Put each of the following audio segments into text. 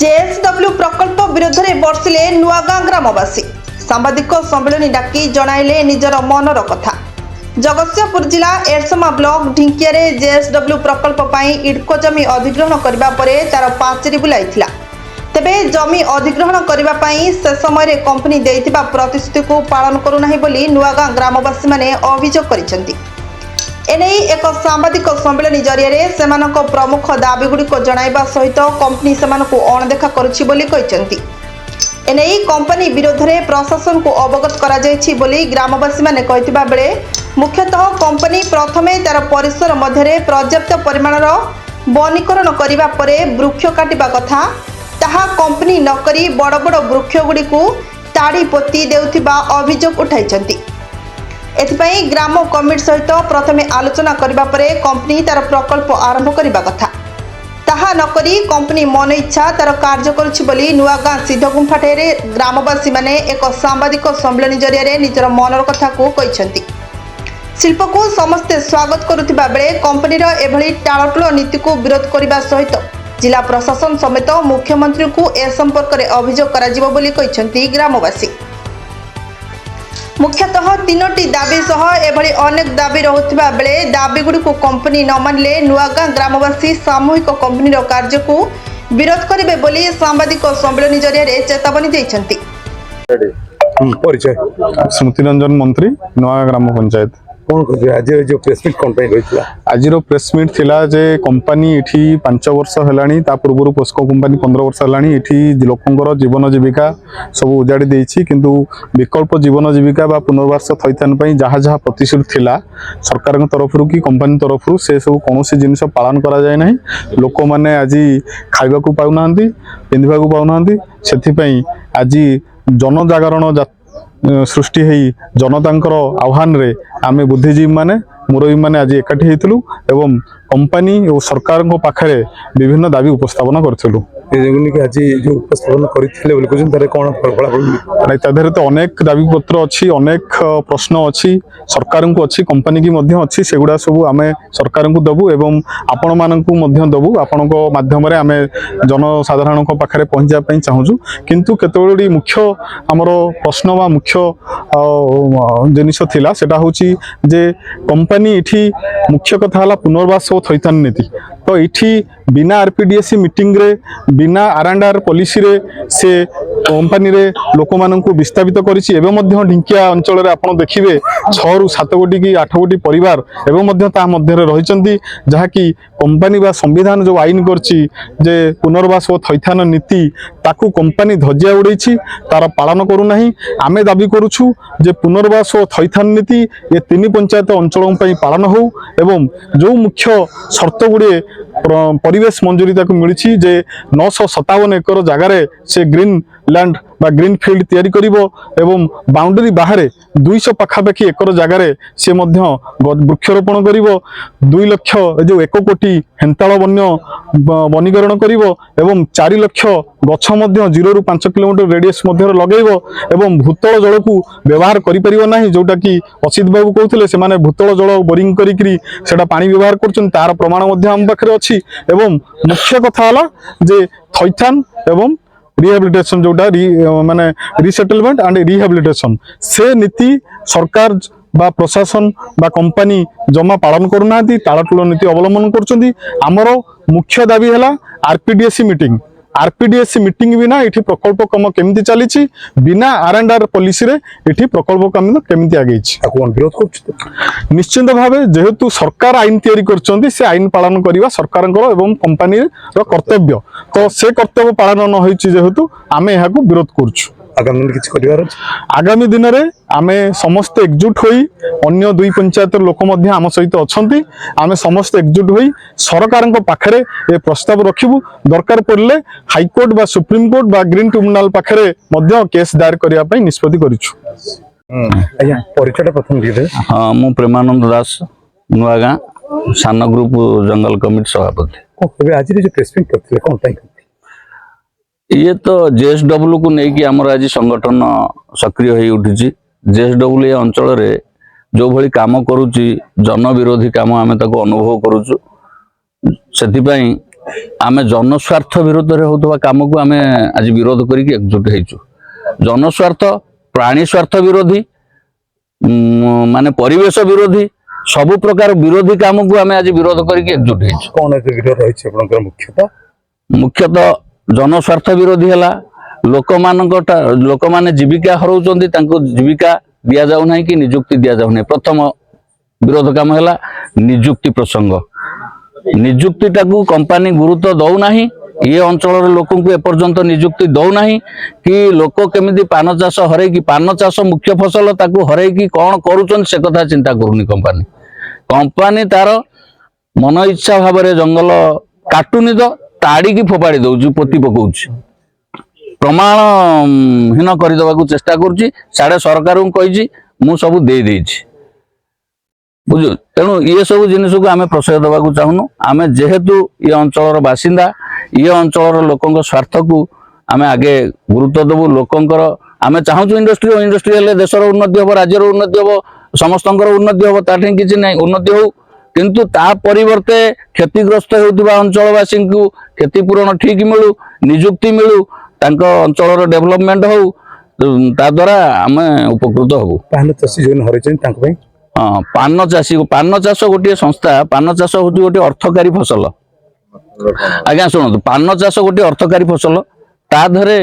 JSW प्रकल्प विरोध में बर्षिले नुआगां ग्रामवासी सांबादिक सम्मेलन डाकी जणाइले निजर मनर कथा। जगतसिंहपुर जिला एरसमा ब्लॉक ढिंकिया जेएसडब्ल्यू प्रकल्प पर इडको जमी अधिग्रहण करने पर तार पाचेरी बुलाइथिला। तेबे जमी अधिग्रहण करने से समय कंपनी देइथिबा प्रतिश्रुति को पालन करूना बोली नुआगां ग्रामवासी माने अभियोग करिसेंती। एने एक सांबादिक सम्मेलन जरिए से प्रमुख दाबीगुड़िक जणाइबा सहित कंपनी से अणदेखा करुछि बोली कहिसेंती। एने कंपनी विरोध में प्रशासन को अवगत करा जायछि बोली ग्रामवासी माने कहिथिबा बेले मुख्यतः कंपनी प्रथमे तार परिसर मध्य पर्याप्त परिमाणर वनीकरण करिबा परे वृक्ष काटिबा कथा ताहा कंपनी नकरी बड़ बड़ वृक्षगुड़िकु ताड़ी पोती देउथिबा अभियोग उठाइछंती। एथिपाई ग्राम कमिटी सहित प्रथमे आलोचना करबा परे कंपनी तार प्रकल्प आरंभ करबा कथा ताहा नकरी कंपनी मन इच्छा तार कार्य करुछि बोली नुआगां सिद्धगुंफाठेरे ग्रामवासी माने एक सांबादिक सम्मेलन जरिए निजर मनर कथा को कहिसेंती। शिल्प को समस्ते स्वागत करुथिबा बेले कंपनीर एभली टाळटुळ नीति को विरोध करबा सहित जिला प्रशासन समेत मुख्यमंत्री को ए संपर्क में अभियोग कराजिबो बोली कहिसेंती ग्रामवासी। मुख्यतः तीनोटी दाबी सह एभली अनेक दाबी रहुथिबा बेले दाबीगुड़ी को कंपनी न मानले नुआगां ग्रामवासी सामूहिक कंपनी कार्य को विरोध करेंगे बोली सांबादिक सम्मेलन जरिए चेतावनी देइछंती। परिचय स्मृति रंजन मंत्री नुआ ग्राम पंचायत। कौन आज जो प्रेसमिट कंपनी रही आज प्रेसमिट थिला जे कंपनी इठी 5 वर्ष हेलानी ता पूर्व पोस्को कंपनी 15 वर्ष हेलानी इठी लोकंकर जीवन जीविका सब उजाड़ी देछि किंतु विकल्प जीवन जीविका बा पुनर्वास थैथान पई जहा जहा प्रतिश्रुति थिला सरकार तरफ कि कंपनी तरफ से सब कोनोसी जिनिस पालन करा जाय नाही। लोक माने आज खाइबा को पाउ नाहंती पिंधिबा को पाउ नाहंती सेथि पई आज जनजागरण सृष्टि होई जनतांकर आह्वान रे आमे बुद्धिजीवी माने मुरबी माने आज एकाठी हेतलु एवं कंपनी और सरकार को पाखरे विभिन्न दाबी उपस्थापन करथिलु। आज जो उपस्थापन करथिले बोले कोन तारे कोन फलाफल नै ताधरे तो अनेक दाबी पत्र अछि अनेक प्रश्न अछि सरकार को अछि कंपनी की मध्य अछि सेगुडा सब आमे सरकार को दबु एवं आपण मानन को मध्य दबु आपण को माध्यम रे आमे जनसाधारण को पाखरे पहुंचा पई चाहूछु किंतु केतोडी मुख्य हमरो प्रश्न वा मुख्य जिनिस थिला सेटा होछि जे कंपनी इठी मुख्य कथा हला पुनर्वास और थैथान नीति तो इठी बिना आरपीडीएस मीटिंग रे बिना आरएंडआर पॉलिसी रे से कंपनी रे लोक मानन को विस्थापित करिछि एवं मध्य ढिंकिया अंचल रे आपण देखिबे 6 रु 7 कोटी की 8 कोटी परिवार एवं मध्य ता मध्य रे रहिचंती जहा कि कंपनी बा संविधान जो आईन करछि जे पुनर्वास और थैथान नीति ताकू कंपनी धज्जिया उड़ैछि तार पालन करू नाही। आमे दाबी करूछु जे पुनर्वास और थैथान नीति ये 3 पंचायत अंचल पई पालन हो एवं जो मुख्य शर्त गुड़े परिवेश मंजूरी ताकू मिली जे 957 एकर जगार से ग्रीन लैंड बा ग्रीन फील्ड तैयारी करिवो एवं बाउंड्री बाहर 200 पाखापाखि एकर जगार से मध्य वृक्षरोपण करिवो 2 लाख जो 1 कोटी हेंताଳ वन्य वनीकरण करिवो एवं 4 लाख गछ मध्य 0 रु 5 किलोमीटर रेडियस मध्य लगेइवो एवं भूतल जल को व्यवहार करि परिवो नाही जोटा कि असित बाबू कहउथिले से माने भूतल जल बोरिंग करिकरी सेटा पानी व्यवहार करछन तार प्रमाण मध्य हम पाखरे अछि एवं मुख्य कथा हला जे थैथान एवं रिहेबिलिटेशन जोटा माने रिसेटलमेंट एंड रिहेबिलिटेशन से नीति सरकार बा प्रशासन बा कंपनी जमा पालन करूना टाळटुळ नीति अवलंबन करछंती। हमरो मुख्य दाबी हला आरपीडीएस मीटिंग बिना इठी प्रकल्प काम केमिति चलीछि बिना आरएंडआर पॉलिसी रे इठी प्रकल्प काम केमिति आगेछि कोन विरोध करछ निश्चित भावे जेहेतु सरकार आईन तैयारी करछंती से आईन पालन करिवा सरकारଙ୍କର एवं कंपनी रो कर्तव्य तो से कर्तव्य पालन न होइछि जेहेतु आमे एहा को विरोध करछु। आगामी दिन में आमे समस्त एकजुट होई अन्य 2 पंचायत लोक मध्य आम सहित अछंती आमे समस्त एकजुट होई सरकार पाखरे ए प्रस्ताव रखिबु दरकार पड़ले हाईकोर्ट बा सुप्रीम कोर्ट बा ग्रीन ट्रिब्यूनल पाखरे मध्य केस दायर करिया पई निष्पत्ति करिछु। आज्ञा परिचय प्रथम दिले हां मु प्रेमानंद दास नुआगां सान ग्रुप जंगल कमिटी सभापति। आज जो प्रेसमिट करथिले कोन टाइम ये तो जेएसडब्ल्यू को नहीं कि आमर आज संगठन सक्रिय हो उठी जेएसडब्ल्यू अंचल रे जो भली काम करुची जन विरोधी काम आमे ताको अनुभव करूछु सेति पई ଆମେ ଜନସ୍ୱାର୍ଥ ବିରୋଧରେ ହେଉଥିବା କାମକୁ ଆମେ ଆଜି ବିରୋଧ କରିକି ଏକଜୁଟ ହେଇଛୁ। ଜନସ୍ୱାର୍ଥ, ପ୍ରାଣୀ ସ୍ୱାର୍ଥ ବିରୋଧୀ, ମାନେ ପରିବେଶ ବିରୋଧୀ, ସବୁ ପ୍ରକାର ବିରୋଧୀ କାମକୁ ଆମେ ଆଜି ବିରୋଧ କରିକି ଏକଜୁଟ ହେଇଛୁ। କଣ ଏଥିରେ ରହିଛି ଆପଣଙ୍କର ମୁଖ୍ୟତଃ ଜନସ୍ୱାର୍ଥ ବିରୋଧୀ ହେଲା ଲୋକମାନେ ଜୀବିକା ହରାଉଛନ୍ତି, ତାଙ୍କୁ ଜୀବିକା ଦିଆଯାଉ ନାହିଁ କି ନିଯୁକ୍ତି ଦିଆଯାଉ ନାହିଁ। ପ୍ରଥମ ବିରୋଧ କାମ ହେଲା ନିଯୁକ୍ତି ପ୍ରସଙ୍ଗ। ନିଯୁକ୍ତିଟାକୁ କମ୍ପାନୀ ଗୁରୁତ୍ୱ ଦଉନାହିଁ, ଏ ଅଞ୍ଚଳର ଲୋକଙ୍କୁ ଏପର୍ଯ୍ୟନ୍ତ ନିଯୁକ୍ତି ଦଉନାହିଁ କି ଲୋକ କେମିତି ପାନ ଚାଷ ହରେଇକି, ପାନ ଚାଷ ମୁଖ୍ୟ ଫସଲ, ତାକୁ ହରେଇକି କଣ କରୁଛନ୍ତି ସେ କଥା ଚିନ୍ତା କରୁନି କମ୍ପାନୀ ତାର ମନ ଇଚ୍ଛା ଭାବରେ ଜଙ୍ଗଲ କାଟୁନି ତ ତାଡ଼ିକି ଫୋପାଡ଼ି ଦଉଛି, ପୋତି ପକଉଛି, ପ୍ରମାଣହୀନ କରିଦେବାକୁ ଚେଷ୍ଟା କରୁଛି। ସାଡେ ସରକାରଙ୍କୁ କହିଛି ମୁଁ ସବୁ ଦେଇଛି, ବୁଝୁ। ତେଣୁ ଇଏ ସବୁ ଜିନିଷକୁ ଆମେ ପ୍ରଶ୍ରୟ ଦେବାକୁ ଚାହୁଁନୁ। ଆମେ ଯେହେତୁ ଏ ଅଞ୍ଚଳର ବାସିନ୍ଦା, ଏ ଅଞ୍ଚଳର ଲୋକଙ୍କ ସ୍ୱାର୍ଥକୁ ଆମେ ଆଗେ ଗୁରୁତ୍ୱ ଦେବୁ। ଲୋକଙ୍କର ଆମେ ଚାହୁଁଛୁ ଇଣ୍ଡଷ୍ଟ୍ରି ହେଲେ ଦେଶର ଉନ୍ନତି ହେବ, ରାଜ୍ୟର ଉନ୍ନତି ହେବ, ସମସ୍ତଙ୍କର ଉନ୍ନତି ହେବ, ତା ଠେଇଁ କିଛି ନାହିଁ, ଉନ୍ନତି ହଉ। କିନ୍ତୁ ତା ପରିବର୍ତ୍ତେ କ୍ଷତିଗ୍ରସ୍ତ ହେଉଥିବା ଅଞ୍ଚଳବାସୀଙ୍କୁ କ୍ଷତିପୂରଣ ଠିକ ମିଳୁ, ନିଯୁକ୍ତି ମିଳୁ, ତାଙ୍କ ଅଞ୍ଚଳର ଡେଭଲପମେଣ୍ଟ ହଉ, ତା ଦ୍ୱାରା ଆମେ ଉପକୃତ ହବୁ। ପାନ ଚାଷୀ ଯୋଉମାନେ ହରେଇଛନ୍ତି ତାଙ୍କ ପାଇଁ ହଁ, ପାନ ଚାଷ ଗୋଟିଏ ସଂସ୍ଥା। ପାନ ଚାଷ ହଉଛି ଗୋଟିଏ ଅର୍ଥକାରୀ ଫସଲ। ଆଜ୍ଞା ଶୁଣନ୍ତୁ, ପାନ ଚାଷ ଗୋଟିଏ ଅର୍ଥକାରୀ ଫସଲ। ତା ଦେହରେ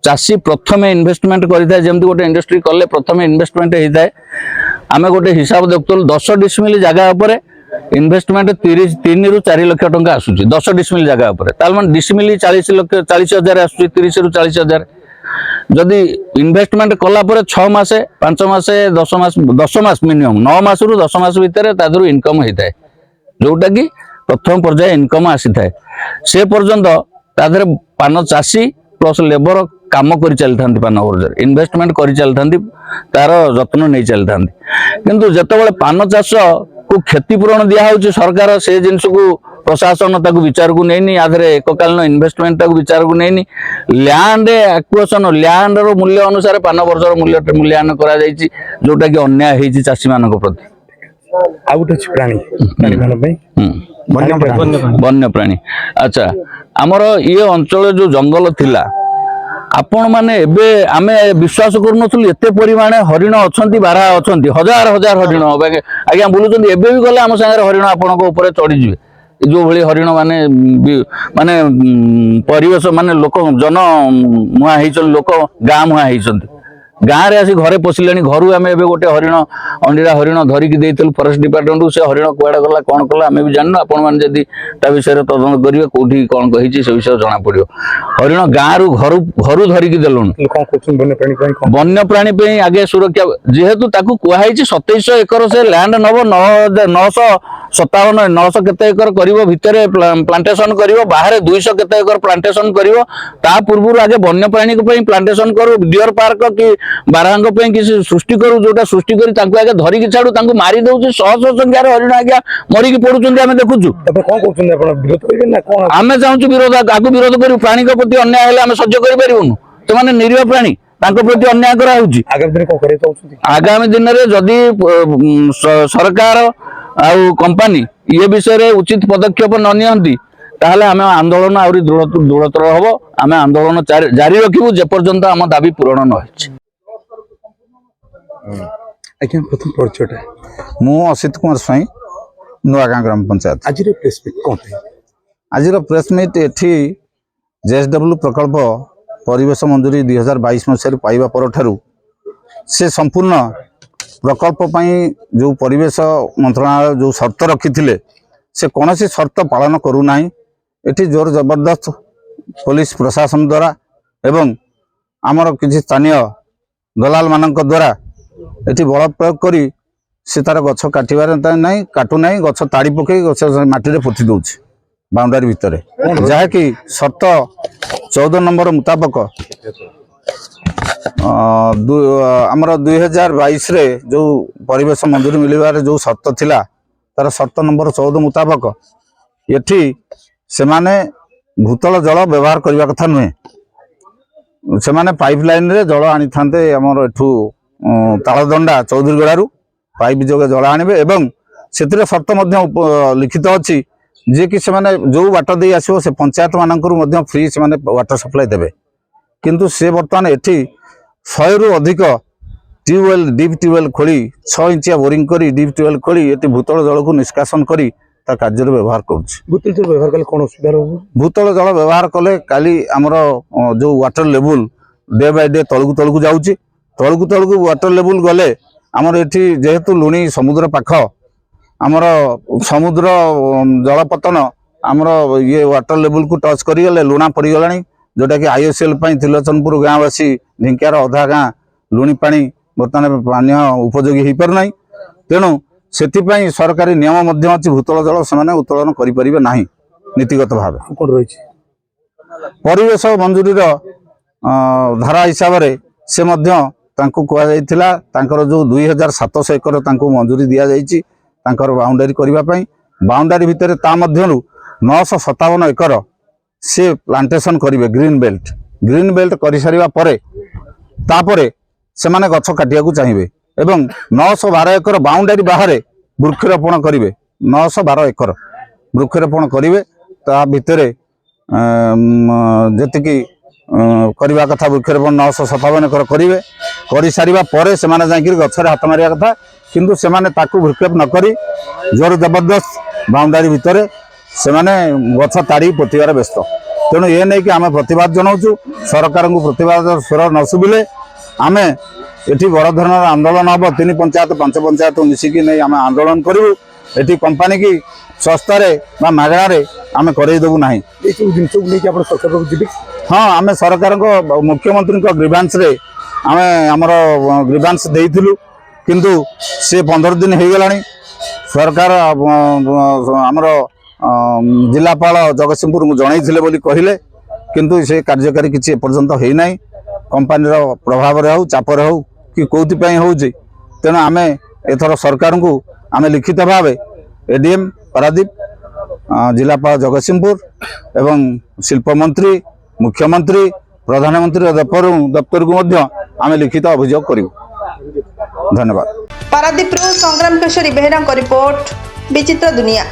ଚାଷୀ ପ୍ରଥମେ ଇନଭେଷ୍ଟମେଣ୍ଟ କରିଥାଏ, ଯେମିତି ଗୋଟେ ଇଣ୍ଡଷ୍ଟ୍ରି କଲେ ପ୍ରଥମେ ଇନଭେଷ୍ଟମେଣ୍ଟ ହେଇଥାଏ। ଆମେ ଗୋଟେ ହିସାବ ଦେଖୁଥିଲୁ, 10 ଡିସମିଲ ଜାଗା ଉପରେ ଇନଭେଷ୍ଟମେଣ୍ଟ 3 ରୁ 4 ଲକ୍ଷ ଟଙ୍କା ଆସୁଛି 10 ଡିସମିଲ ଜାଗା ଉପରେ। ତାହେଲେ ମାନେ ଡିସମିଲ 40,000 ଆସୁଛି, 30 ରୁ 40,000। ଯଦି ଇନଭେଷ୍ଟମେଣ୍ଟ କଲା ପରେ 6 ମାସେ, 5 ମାସେ, 10 ମାସ ମିନିମମ୍ 9 ମାସରୁ 10 ମାସ ଭିତରେ ତା ଦେହରୁ ଇନକମ୍ ହେଇଥାଏ, ଯୋଉଟା କି ପ୍ରଥମ ପର୍ଯ୍ୟାୟ ଇନକମ୍ ଆସିଥାଏ। ସେ ପର୍ଯ୍ୟନ୍ତ ତା ଦେହରେ ପାନ ଚାଷୀ ପ୍ଲସ୍ ଲେବର କାମ କରି ଚାଲିଥାନ୍ତି, ପାନ ବଜାରରେ ଇନଭେଷ୍ଟମେଣ୍ଟ କରି ଚାଲିଥାନ୍ତି, ତାର ଯତ୍ନ ନେଇ ଚାଲିଥାନ୍ତି। କିନ୍ତୁ ଯେତେବେଳେ ପାନ ଚାଷକୁ କ୍ଷତିପୂରଣ ଦିଆହେଉଛି, ସରକାର ସେ ଜିନିଷକୁ ପ୍ରଶାସନ ତାକୁ ବିଚାରକୁ ନେଇନି, ୟା ଦେହରେ ଏକକାଳୀନ ଇନଭେଷ୍ଟମେଣ୍ଟଟାକୁ ବିଚାରକୁ ନେଇନି। ଲ୍ୟାଣ୍ଡ ଆକ୍ୱିଜିସନ, ଲ୍ୟାଣ୍ଡର ମୂଲ୍ୟ ଅନୁସାରେ ପାନ ବର୍ଜର ମୂଲ୍ୟାୟନ କରାଯାଇଛି, ଯୋଉଟା କି ଅନ୍ୟାୟ ହେଇଛି ଚାଷୀମାନଙ୍କ ପ୍ରତି। ଆଉ ଗୋଟେ ଅଛି ପ୍ରାଣୀମାନଙ୍କ ପାଇଁ ବନ୍ୟପ୍ରାଣୀ। ଆଚ୍ଛା, ଆମର ଇଏ ଅଞ୍ଚଳରେ ଯୋଉ ଜଙ୍ଗଲ ଥିଲା, ଆପଣ ମାନେ ଏବେ ଆମେ ବିଶ୍ୱାସ କରୁନଥିଲୁ ଏତେ ପରିମାଣରେ ହରିଣ ଅଛନ୍ତି, ବାରହା ଅଛନ୍ତି, ହଜାର ହରିଣ ଆଜ୍ଞା ବୁଲୁଛନ୍ତି। ଏବେ ବି ଗଲେ ଆମ ସାଙ୍ଗରେ ହରିଣ ଆପଣଙ୍କ ଉପରେ ଚଢିଯିବେ। ଯୋଉ ଭଳି ହରିଣ ମାନେ ପରିବେଶ, ମାନେ ଲୋକ ଜନ ମୁହାଁ ହେଇଛନ୍ତି, ଲୋକ ଗାଁ ମୁହାଁ ହେଇଛନ୍ତି। ଗାଁରେ ଆସି ଘରେ ପଶିଲେଣି। ଘରୁ ଆମେ ଏବେ ଗୋଟେ ଅଣ୍ଡିରା ହରିଣ ଧରିକି ଦେଇଥିଲୁ ଫରେଷ୍ଟ ଡିପାର୍ଟମେଣ୍ଟକୁ। ସେ ହରିଣ କୁଆଡେ ଗଲା, କଣ କଲା ଆମେ ବି ଜାଣିନୁ। ଆପଣମାନେ ଯଦି ତା ବିଷୟରେ ତଦନ୍ତ କରିବେ, କୋଉଠି କଣ ହେଇଛି ସେ ବିଷୟରେ ଜଣା ପଡିବ। ହରିଣ ଗାଁରୁ ଘରୁ ଧରିକି ଦେଲୁଣି। କଣ କରୁଛନ୍ତି ବନ୍ୟପ୍ରାଣୀ ପାଇଁ ଆଗେ ସୁରକ୍ଷା, ଯେହେତୁ ତାକୁ କୁହାଯାଇଛି 2700 ଏକର ସେ ଲ୍ୟାଣ୍ଡ ନବ, 957 କେତେ ଏକର କରିବ, ଭିତରେ ପ୍ଲାଣ୍ଟେସନ କରିବ, ବାହାରେ 200 କେତେ ଏକର ପ୍ଲାଣ୍ଟେସନ କରିବ। ତା ପୂର୍ବରୁ ଆଗେ ବନ୍ୟପ୍ରାଣୀଙ୍କ ପାଇଁ ପ୍ଲାଣ୍ଟେସନ କରୁ, ଡିଅର ପାର୍କ କି ବାରହାଙ୍କ ପାଇଁ କିଛି ସୃଷ୍ଟି କରୁ। ଯୋଉଟା ସୃଷ୍ଟି କରି ତାଙ୍କୁ ଆଗେ ଧରିକି ଛାଡୁ, ତାଙ୍କୁ ମାରି ଦଉଛି। ଶହ ସଂଖ୍ୟାରେ ହରିଣ ଆଜ୍ଞା ମରିକି ପଡୁଛନ୍ତି, ଆମେ ଦେଖୁଛୁ। କଣ କହୁଛନ୍ତି ଆପଣ, ବିରୋଧ କରିବେ ନା କଣ? ଆମେ ଚାହୁଁଛୁ ଆଗକୁ ବିରୋଧ କରିବୁ। ପ୍ରାଣୀଙ୍କ ପ୍ରତି ଅନ୍ୟାୟ ହେଲେ ଆମେ ସହ୍ୟ କରିପାରିବୁନୁ। ସେମାନେ ନିରୀହ ପ୍ରାଣୀ, ତାଙ୍କ ପ୍ରତି ଅନ୍ୟାୟ କରାହଉଛି। ଆଗାମୀ ଦିନରେ କଣ କରିବାକୁ ଚାହୁଁଛନ୍ତି? ଆଗାମୀ ଦିନରେ ଯଦି ସରକାର ଆଉ କମ୍ପାନୀ ଏ ବିଷୟରେ ଉଚିତ ପଦକ୍ଷେପ ନ ନିଅନ୍ତି, ତାହେଲେ ଆମେ ଆନ୍ଦୋଳନ ଆହୁରି ଦୃଢତର ହବ। ଆମେ ଆନ୍ଦୋଳନ ଜାରି ରଖିବୁ ଯେପର୍ଯ୍ୟନ୍ତ ଆମ ଦାବି ପୂରଣ ନ ହେଇଛି। ଆଜ୍ଞା, ପ୍ରଥମ ପରିଚୟଟା। ମୁଁ ଅସିତ କୁମାର ସ୍ୱାଇଁ, ନୂଆଗାଁ ଗ୍ରାମ ପଞ୍ଚାୟତ। ଆଜିର ପ୍ରେସ୍ ମିଟ୍ କଣ ପାଇଁ? ଆଜିର ପ୍ରେସ୍ ମିଟ୍ ଏଠି ଜେଏସଡବ୍ଲ୍ୟୁ ପ୍ରକଳ୍ପ ପରିବେଶ ମଞ୍ଜୁରୀ 2022 ମସିହାରୁ ପାଇବା ପରଠାରୁ ସେ ସମ୍ପୂର୍ଣ୍ଣ ପ୍ରକଳ୍ପ ପାଇଁ ଯେଉଁ ପରିବେଶ ମନ୍ତ୍ରଣାଳୟ ଯେଉଁ ସର୍ତ୍ତ ରଖିଥିଲେ, ସେ କୌଣସି ସର୍ତ୍ତ ପାଳନ କରୁନାହିଁ। ଏଠି ଜୋର ଜବରଦସ୍ତ ପୋଲିସ ପ୍ରଶାସନ ଦ୍ୱାରା ଏବଂ ଆମର କିଛି ସ୍ଥାନୀୟ ଦଲାଲମାନଙ୍କ ଦ୍ୱାରା ଏଠି ବଳ ପ୍ରୟୋଗ କରି ସେ ତାର ଗଛ କାଟିବାର ନାହିଁ, କାଟୁନାହିଁ, ଗଛ ତାଡ଼ି ପକାଇ ଗଛ ମାଟିରେ ପୋତି ଦେଉଛି ବାଉଣ୍ଡାରୀ ଭିତରେ, ଯାହାକି ସର୍ତ୍ତ 14 ନମ୍ବର ମୁତାବକ ଆମର 2022ରେ ଯେଉଁ ପରିବେଶ ମଞ୍ଜୁରୀ ମିଳିବାରେ ଯେଉଁ ସର୍ତ୍ତ ଥିଲା, ତାର ସର୍ତ୍ତ ନମ୍ବର 14 ମୁତାବକ ଏଠି ସେମାନେ ଭୂତଳ ଜଳ ବ୍ୟବହାର କରିବା କଥା ନୁହେଁ। ସେମାନେ ପାଇପ୍ ଲାଇନରେ ଜଳ ଆଣିଥାନ୍ତେ, ଆମର ଏଠୁ ତାଳଦଣ୍ଡା ଚୌଧୁରୀଗଡ଼ାରୁ ପାଇପ୍ ଯୋଗେ ଜଳ ଆଣିବେ ଏବଂ ସେଥିରେ ସର୍ତ୍ତ ମଧ୍ୟ ଲିଖିତ ଅଛି जे कि सेमाने जो वाटर दे आसो से पंचायत मानकरू मध्य फ्री से वाटर सप्लाई देबे किंतु से बर्तमान एठी 100 रु अधिक ट्यूबवेल डीप ट्यूबवेल खोली 6 इंचिया बोरिंग करी डीप ट्यूबवेल खोली एटी भूतल जल को निष्कासन करी ता कार्य व्यवहार करुछि। भूतल जल व्यवहार कले कोन असुविधा रहबो? भूतल जल व्यवहार कले काली हमर जो water level day by day तळकु जाउछि तळकु वाटर लेवल गले हमर एठी जेहेतु लुणी समुद्र पाख हमर समुद्र जलपतन हमर ये वाटर लेवल को टच करी गले लुणा पड़ी गलानी जोटा कि आईओसीएल त्रिलोचनपुर गाँवासी ढिंकियार अधा गाँ लुणी पानी बर्तमान पानी उपयोगी हो पार ना तेणु से सरकारी नियम अच्छी भूतल जल से उत्तोलन करें ना नीतिगत भाव परिवेश मंजूरी धारा हिसाब से कहला जो 2700 एकर मंजूरी दि जाइए बाउंडारी करने बाउंडारी भितर ता मध्यरु 957 एकर से प्लांटेशन करेंगे ग्रीन बेल्ट कर सारा तापरे से माने गछ काटिया चाहिए एवं 912 एकर बाउंडारी बाहर वृक्षरोपण करेंगे 912 एकर वृक्षरोपण करेंगे ता भितर जी करवा कथा वृक्षरोपण 957 एकर करेंगे कर सारा पर से गचर हाथ मारिया कथा किंतु से वृक्षेप नक जोर जबरदस्त बाउंडारी भितर से गछ ताड़ी पोतार व्यस्त तेणु ये नहीं कि आम प्रतिवाद जनाऊँ सरकार को प्रतिवाद स्वर न शुभिले आम ये बड़ धरण आंदोलन हम 3 पंचायत 5 पंचायत मिसिकी नहीं आम आंदोलन करूँ ये कंपानी की सस्तार मागणार आम करदेबू ना हाँ आम सरकार मुख्यमंत्री ग्रीवांस आम आमर ग्रीवांस देइथिलु किंतु से 15 दिन हो गला सरकार आमर जिलापाल जगतसिंहपुर को जनईले बोली कहले किंतु से कार्यकारी किसी एपर्यंत होना कंपानी प्रभाव हो चापर हो कि कौपाई हो तेणु आम एथर सरकार को आम लिखित भाव एडीएम पारादीप जिलापाल जगतसिंहपुर एवं शिल्प मंत्री मुख्यमंत्री प्रधानमंत्री दफ्तर को आम लिखित अभियोग करूँ। धन्यवाद। पारादीप संग्राम केशरी बेहेरा रिपोर्ट विचित्र दुनिया।